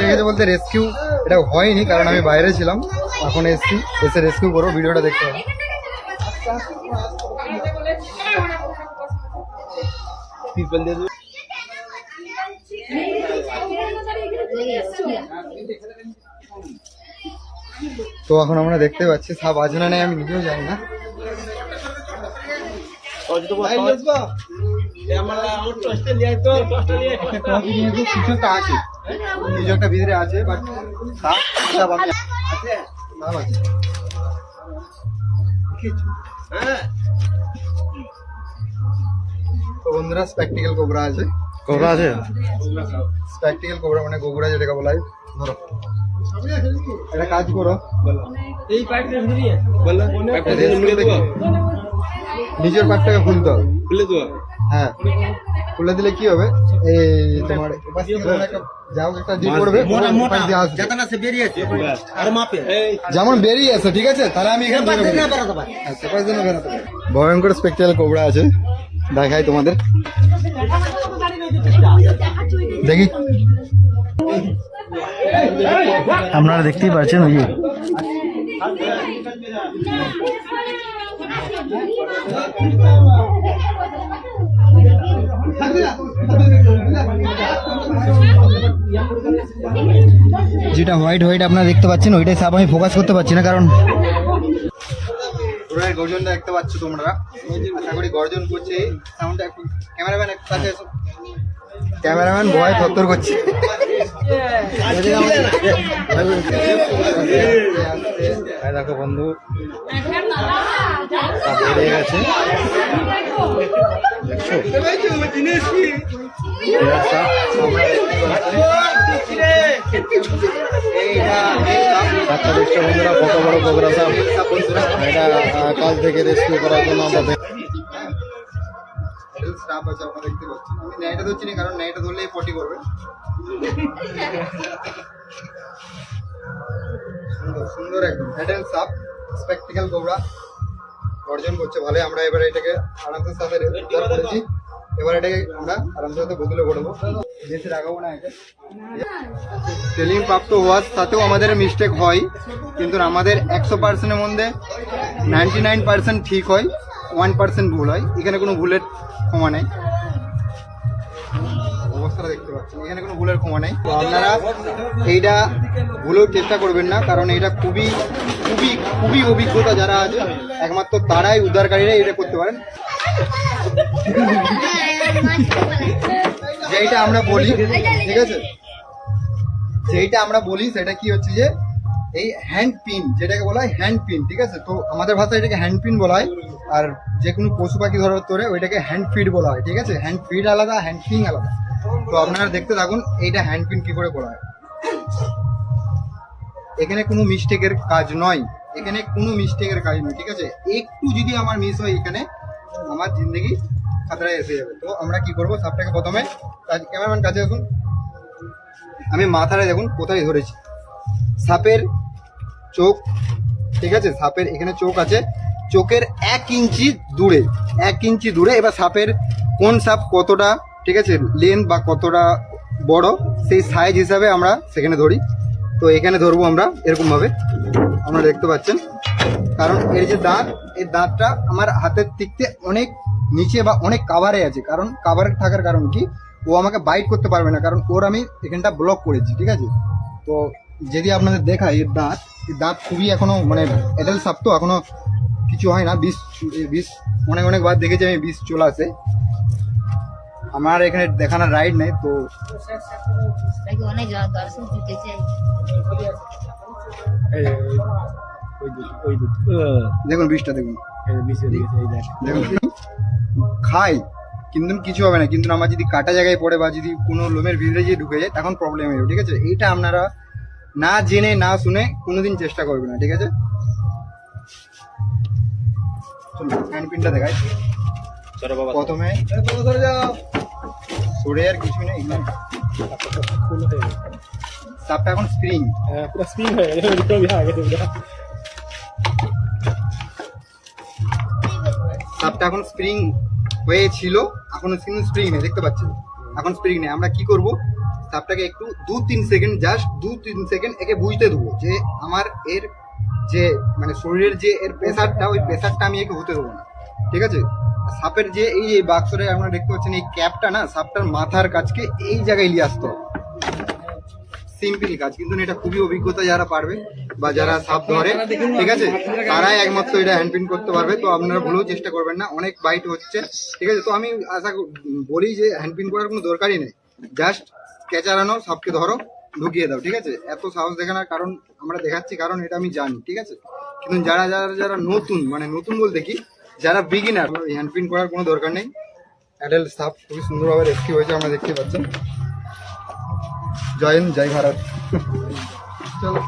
গেছে বলতে রেস্কিউ এটা হয়নি, কারণ আমি বাইরে ছিলাম, এখন এসছি, এসে রেস্কিউ করবো, ভিডিওটা দেখতে হবে। তো এখন আমরা দেখতে পাচ্ছি সাপ আছে না নেই আমি নিজেও জানি না। কিছু একটা আছে, কিছু একটা ভিতরে আছে, বাট সাপ আছে। তো বন্ধুরা স্প্যাকটিক্যাল কোবরা আছে, কোবরা আছে, স্প্যাকটিক্যাল কোবরা মানে গোবরা যেটাকে বলা হয়। ধরো একটা কাজ করো, নিজের পাটটাকে খুলতে হবে, হ্যাঁ খুলে দিলে কি হবে, এই তোমার যাও একটা জিপ করবে, যেমন বেরিয়ে আসে, ঠিক আছে, তাহলে আমি এখানে ভয়ঙ্কর স্পেকট্রাল কোবরা আছে, দেখাই তোমাদের, দেখি আপনারা দেখতেই পাচ্ছেন ওই যেটা হোয়াইট হোয়াইট আপনারা দেখতে পাচ্ছেন, ওইটাই সাপ আমি ফোকাস করতে পারছি না, কারণ গর্জনটা দেখতে পাচ্ছ তোমরা, আশা করি গর্জন করছে, সাউন্ডটা একটু ক্যামেরাম্যান একটু কাছে এসো, ক্যামেরাম্যান ভয় থরথর করছে। দেখো বন্ধু বেড়ে গেছে, বন্ধুরা কত বড় কোবরা সাপ, এটা কাল থেকে রেস্কিউ করার জন্য আমরা স্টাফ আছে, আপনারা দেখতে পাচ্ছেন। আমি নেটটা ধরছি না, কারণ নেটটা ধরলেই পটি করবে। সুন্দর সুন্দর একদম হ্যান্ডেল সাপ, স্পেকটিক্যাল কোবরা গর্জন করছে ভালো। আমরা এবারে এটাকে আরামসে সাথে উদ্ধার করেছি, এবার এটাকে আমরা আরামসে সাথে বোতলে ভরবো, বেশি রাখাবো না। এটা ট্রেনিং প্রাপ্ত হওয়ার সাথেও আমাদের মিস্টেক হয়, কিন্তু আমাদের 100%-এর মধ্যে 99% ঠিক হয়, 1% ভুল হয়। এখানে কোনো ভুলের ক্ষমা নেই, অবস্থাটা দেখতে পাচ্ছেন, এখানে কোনো ভুলের ক্ষমা নেই। তো আপনারা এইটা ভুলেও চেষ্টা করবেন না, কারণ এটা খুবই খুবই খুবই অভিজ্ঞতা যারা আছে, একমাত্র তারাই উদ্ধারকারীরা এটা করতে পারেন। যেইটা আমরা বলি, ঠিক আছে, যেইটা আমরা বলি সেটা কি হচ্ছে যে এই হ্যান্ড পিন, যেটাকে বলা হয় হ্যান্ড পিন, ঠিক আছে। তো আমাদের ভাষায় এটাকে হ্যান্ড পিন বলা হয়, আর যে কোনো পশু পাখি ধরার তোরে ওইটাকে হ্যান্ড ফিড বলা হয়, ঠিক আছে। হ্যান্ড ফিড আলাদা, হ্যান্ড পিন আলাদা। তো আপনারা দেখতে থাকুন এইটা হ্যান্ড পিন কি করে করা হয়। এখানে কোনো মিস্টেকের কাজ নয়, এখানে কোনো মিস্টেকের কাজ নয়, ঠিক আছে। একটু যদি আমার মিস হয়, এখানে আমার জিন্দগি খাতরায় এসে যাবে। তো আমরা কি করবো, সাপটাকে প্রথমে, ক্যামেরাম্যান কাছে আসুন, আমি মাথায় দেখুন কোথায় ধরেছি, সাপের চোখ, ঠিক আছে, সাপের এখানে চোখ আছে, চোখের 1 ইঞ্চি দূরে, 1 ইঞ্চি দূরে। এবার সাপের কোন সাপ কতটা, ঠিক আছে, লেন্থ বা কতটা বড়, সেই সাইজ হিসাবে আমরা সেখানে ধরি। তো এখানে ধরবো আমরা এরকমভাবে, আপনারা দেখতে পাচ্ছেন, কারণ এর যে দাঁত, এই দাঁতটা আমার হাতের দিকতে অনেক নিচে বা অনেক কাভারে আছে, কারণ কাভারে থাকার কারণ কি, ও আমাকে বাইট করতে পারবে না, কারণ ওর আমি এখানটা ব্লক করেছি, ঠিক আছে। তো যদি আপনাদের দেখাই এর দাঁত, এই দাঁত খুবই এখনো মানে এডাল সাপ, তো এখনো কিছু হয় না, বিষ অনেকবার দেখেছি আমি, বিষ চলে আসে। আমার এখানে দেখানোর রাইড নেই, তো দেখুন বিষটা দেখুন, খাই কিন্তু কিছু হবে না, কিন্তু আমার যদি কাটা জায়গায় পড়ে বা যদি কোনো লোমের ভিতরে যদি ঢুকে যায়, তখন প্রবলেম হয়ে যাবে, ঠিক আছে। এইটা আপনারা না জেনে না শুনে কোনোদিন চেষ্টা করবেন না, ঠিক আছে। হ্যান্ড পিনটা দেখাই প্রথমে, সরে আর কিছু নেই, সাপটা এখন স্প্রিং, সাপটা এখন স্প্রিং হয়েছিল, এখন স্প্রিং নেই, দেখতে পাচ্ছেন, এখন স্প্রিং নেই। আমরা কি করব, সাপটাকে একটু 2-3 সেকেন্ড, জাস্ট 2-3 সেকেন্ড একে বুঝতে দেবো যে আমার এর যে মানে শরীরের যে এর প্রেসারটা, ওই প্রেসারটা আমি একে হতে দেবো না, ঠিক আছে। সাপের যে এই যে বাক্সরে আপনারা দেখতে পাচ্ছেন এই ক্যাপটা না, সাপটার মাথার কাছকে এই জায়গায় নিয়ে আসতে হবে। সিম্পলি কাজ, কিন্তু এটা খুবই অভিজ্ঞতা যারা পারবে বা যারা সাপ ধরে, ঠিক আছে, তারাই একমাত্র এটা হ্যান্ডপিন করতে পারবে। তো আপনারা ভুলেও চেষ্টা করবেন না, অনেক বাইট হচ্ছে, ঠিক আছে। তো আমি বলি যে হ্যান্ডপিন করার কোনো দরকারই নেই, জাস্ট ক্যাচার আনো, সাপকে ধরো, ঢুকিয়ে দাও, ঠিক আছে। এত সাহস দেখানোর কারণ আমরা দেখাচ্ছি, কারণ এটা আমি জানি, ঠিক আছে। কিন্তু যারা যারা যারা নতুন, মানে নতুন বলতে কি, যারা বিগিনার, হ্যান্ডপিন করার কোনো দরকার নেই। অ্যাডাল্ট সাপ খুবই সুন্দরভাবে রেস্কিউ হয়েছে, আমরা দেখতে পাচ্ছেন। জয় হিন্দ, জয় ভারত। চলো।